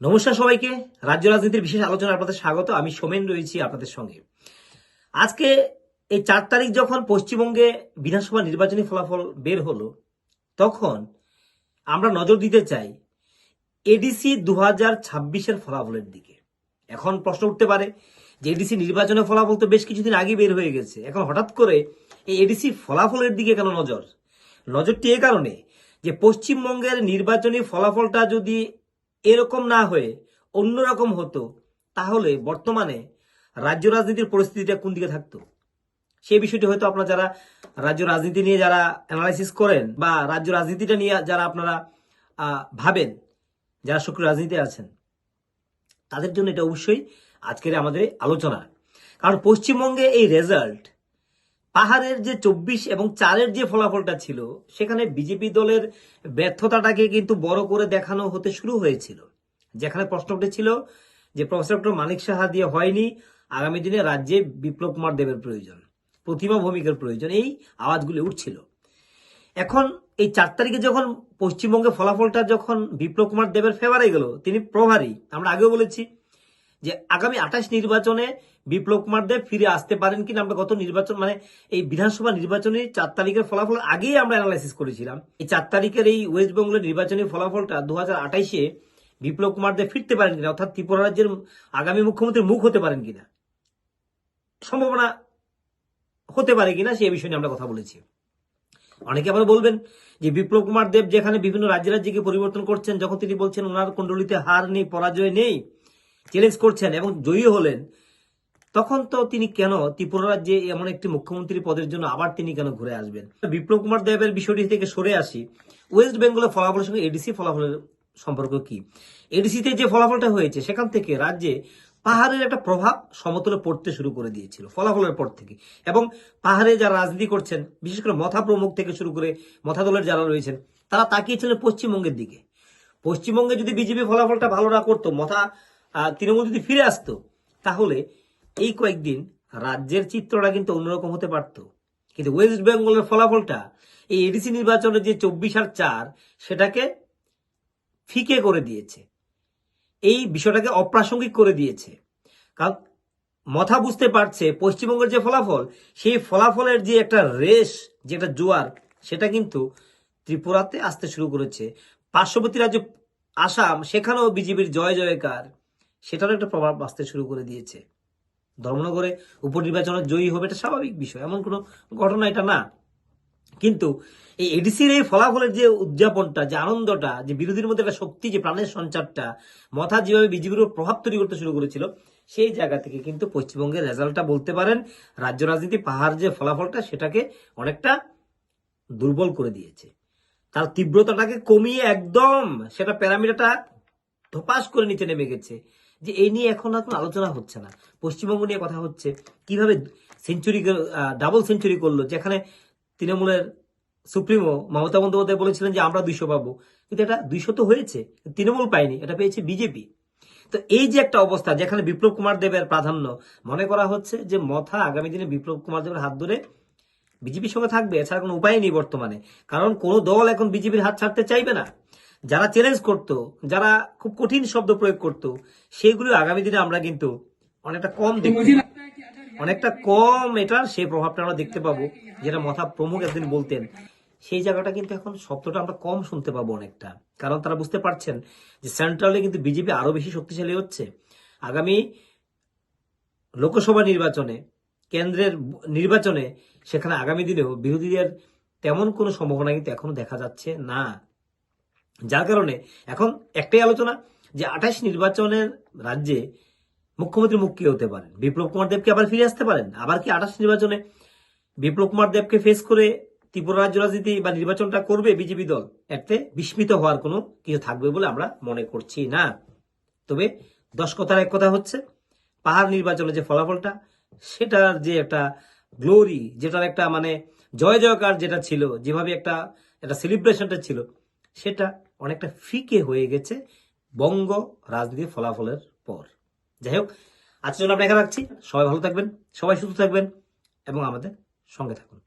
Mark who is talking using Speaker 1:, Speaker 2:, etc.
Speaker 1: নমস্কার সবাইকে। রাজ্য রাজনীতির বিশেষ আলোচনা আপনাদের স্বাগত। আমি সোমেন রয়েছি আপনাদের সঙ্গে। আজকে এই 4 তারিখ যখন পশ্চিমবঙ্গে বিধানসভা নির্বাচনী ফলাফল বের হলো, তখন আমরা নজর দিতে চাই এডিসি 2026-এর ফলাফলের দিকে। এখন প্রশ্ন উঠতে পারে যে এডিসি নির্বাচনের ফলাফল তো বেশ কিছুদিন আগে বের হয়ে গেছে, এখন হঠাৎ করে এই এডিসি ফলাফলের দিকে কেন নজর? নজরটি এ কারণে যে পশ্চিমবঙ্গের নির্বাচনী ফলাফলটা যদি এরকম না হয়ে অন্যরকম হতো, তাহলে বর্তমানে রাজ্য রাজনীতির পরিস্থিতিটা কোন দিকে থাকতো, সেই বিষয়টি হয়তো আপনারা যারা রাজ্য রাজনীতি নিয়ে যারা অ্যানালাইসিস করেন বা রাজ্য রাজনীতিটা নিয়ে যারা আপনারা ভাবেন, যারা সক্রিয় রাজনীতিতে আছেন, তাদের জন্য এটা অবশ্যই আজকের আমাদের আলোচনা। কারণ পশ্চিমবঙ্গে এই রেজাল্ট, পাহাড়ের যে 24 এবং 4-এর যে ফলাফলটা ছিল, সেখানে বিজেপি দলের ব্যর্থতাটাকে কিন্তু বড় করে দেখানো হতে শুরু হয়েছিল। যেখানে প্রশ্ন উঠেছিল যে প্রফেসর ডক্টর মানিক সাহা দিয়ে হয়নি, আগামী দিনে রাজ্যে বিপ্লব কুমার দেবের প্রয়োজন, প্রতিমা ভৌমিকের প্রয়োজন, এই আওয়াজগুলি উঠছিল। এখন এই 4 তারিখে যখন পশ্চিমবঙ্গে ফলাফলটা যখন বিপ্লব কুমার দেবের ফেভারে গেল, তিনি প্রভারী। আমরা আগেও বলেছি যে আগামী 28 নির্বাচনে বিপ্লব কুমার দেব ফিরে আসতে পারেন কিনা। আমরা গত নির্বাচন মানে এই বিধানসভা নির্বাচনী 4 তারিখের ফলাফল আগেই আমরা অ্যানালাইসিস করেছিলাম। এই 4 তারিখের এই ওয়েস্ট বেঙ্গলের নির্বাচনী ফলাফলটা 2028-এ বিপ্লব কুমার দেব ফিরতে পারেন কিনা, অর্থাৎ ত্রিপুরা রাজ্যের আগামী মুখ্যমন্ত্রীর মুখ হতে পারেন কিনা, সম্ভাবনা হতে পারে কিনা, সেই বিষয় নিয়ে আমরা কথা বলেছি। অনেকে আবার বলবেন যে বিপ্লব কুমার দেব যেখানে বিভিন্ন রাজ্যে রাজ্যকে পরিবর্তন করছেন, যখন তিনি বলছেন ওনার কুণ্ডলিতে হার নেই, পরাজয় নেই, চ্যালেঞ্জ করছেন এবং জয়ী হলেন, তখন তো তিনি কেন ত্রিপুরা রাজ্যে এমন একটি মুখ্যমন্ত্রী পদের জন্য আবার তিনি কেন ঘুরে আসবেন? বিপ্লব কুমার দেবের বিষয়টি থেকে সরে আসি, ওয়েস্ট বেঙ্গলের ফলাফলের সঙ্গে এডিসি ফলাফলের সম্পর্ক কি? এডিসিতে যে ফলাফলটা হয়েছে, সেখান থেকে রাজ্যে পাহাড়ের একটা প্রভাব সমতলে পড়তে শুরু করে দিয়েছিল ফলাফলের পর থেকে। এবং পাহাড়ে যারা রাজনীতি করছেন, বিশেষ করে মথা প্রমুখ থেকে শুরু করে মথা দলের যারা রয়েছেন, তারা তাকিয়েছিলেন পশ্চিমবঙ্গের দিকে। পশ্চিমবঙ্গে যদি বিজেপি ফলাফলটা ভালো না করতো, মথা তৃণমূল যদি ফিরে আসতো, তাহলে এই কয়েকদিন রাজ্যের চিত্রটা কিন্তু অন্যরকম হতে পারত। কিন্তু ওয়েস্ট বেঙ্গলের ফলাফলটা এই এডিসি নির্বাচনের যে 24 আর 4, সেটাকে ফিকে করে দিয়েছে, এই বিষয়টাকে অপ্রাসঙ্গিক করে দিয়েছে। কারণ মথা বুঝতে পারছে পশ্চিমবঙ্গের যে ফলাফল, সেই ফলাফলের যে একটা রেশ, যে একটা জোয়ার, সেটা কিন্তু ত্রিপুরাতে আসতে শুরু করেছে। পার্শ্ববর্তী রাজ্য আসাম, সেখানেও বিজেপির জয় জয়কার, সেটারও একটা প্রভাব আসতে শুরু করে দিয়েছে। ধর্মনগরে উপনির্বাচনে জয়ী হবে, এটা স্বাভাবিক বিষয়, এমন কোনো ঘটনা এটা না। কিন্তু এই এডিসির এই ফলাফলের যে উদযাপনটা, যে আনন্দটা, যে বিরোধীর মধ্যে একটা শক্তি, যে প্রাণের সঞ্চারটা, মথা যেভাবে বিজেপির প্রভাব তৈরি করতে শুরু করেছিল, সেই জায়গা থেকে কিন্তু পশ্চিমবঙ্গের রেজাল্টটা বলতে পারেন রাজ্য রাজনীতি পাহাড় যে ফলাফলটা, সেটাকে অনেকটা দুর্বল করে দিয়েছে। তার তীব্রতাটাকে কমিয়ে একদম সেটা প্যারামিটারটা ধপাস করে নিচে নেমে গেছে। যে এই নিয়ে এখন আর কোনো আলোচনা হচ্ছে না, পশ্চিমবঙ্গ নিয়ে কথা হচ্ছে কিভাবে সেঞ্চুরি, ডাবল সেঞ্চুরি করলো। যেখানে তৃণমূলের সুপ্রিমো মমতা বন্দ্যোপাধ্যায় বলেছিলেন যে আমরা 200 পাবো, কিন্তু এটা 200 তো হয়েছে, তৃণমূল পায়নি, এটা পেয়েছে বিজেপি। তো এই যে একটা অবস্থা, যেখানে বিপ্লব কুমার দেবের প্রাধান্য, মনে করা হচ্ছে যে মথা আগামী দিনে বিপ্লব কুমার দেবের হাত ধরে বিজেপির সঙ্গে থাকবে, এছাড়া কোনো উপায় নেই বর্তমানে। কারণ কোনো দল এখন বিজেপির হাত ছাড়তে চাইবে না। যারা চ্যালেঞ্জ করতো, যারা খুব কঠিন শব্দ প্রয়োগ করতো, সেগুলো আগামী দিনে আমরা কিন্তু অনেকটা কম দেখব, অনেকটা কম এটার সেই প্রভাবটা আমরা দেখতে পাবো, যেটা মথা প্রমুখ একদিন বলতেন। সেই জায়গাটা কিন্তু এখন শব্দটা আমরা কম শুনতে পাবো অনেকটা। কারণ তারা বুঝতে পারছেন যে সেন্ট্রালে কিন্তু বিজেপি আরো বেশি শক্তিশালী হচ্ছে। আগামী লোকসভা নির্বাচনে, কেন্দ্রের নির্বাচনে, সেখানে আগামী দিনেও বিরোধীদের তেমন কোনো সম্ভাবনা কিন্তু এখনো দেখা যাচ্ছে না। যার কারণে এখন একটাই আলোচনা যে 28 নির্বাচনের রাজ্যে মুখ্যমন্ত্রী মুখ কি হতে পারেন? বিপ্লব কুমার দেবকে আবার ফিরে আসতে পারেন? আবার কি 28 নির্বাচনে বিপ্লব কুমার দেবকে ফেস করে ত্রিপুরা রাজ্য রাজনীতি বা নির্বাচনটা করবে বিজেপি দল? এতে বিস্মিত হওয়ার কোনো কিছু থাকবে বলে আমরা মনে করছি না। তবে 10 কথার এক কথা হচ্ছে, পাহাড় নির্বাচনের যে ফলাফলটা, সেটার যে একটা গ্লোরি, যেটার একটা মানে জয় জয়কার যেটা ছিল, যেভাবে একটা সেলিব্রেশনটা ছিল, সেটা অনেকটা ফিকে হয়ে গেছে বঙ্গ রাজনীতির ফলাফলের পর। যাই হোক, আজকের জন্য আমরা এখানে রাখছি। সবাই ভালো থাকবেন, সবাই সুস্থ থাকবেন এবং আমাদের সঙ্গে থাকুন।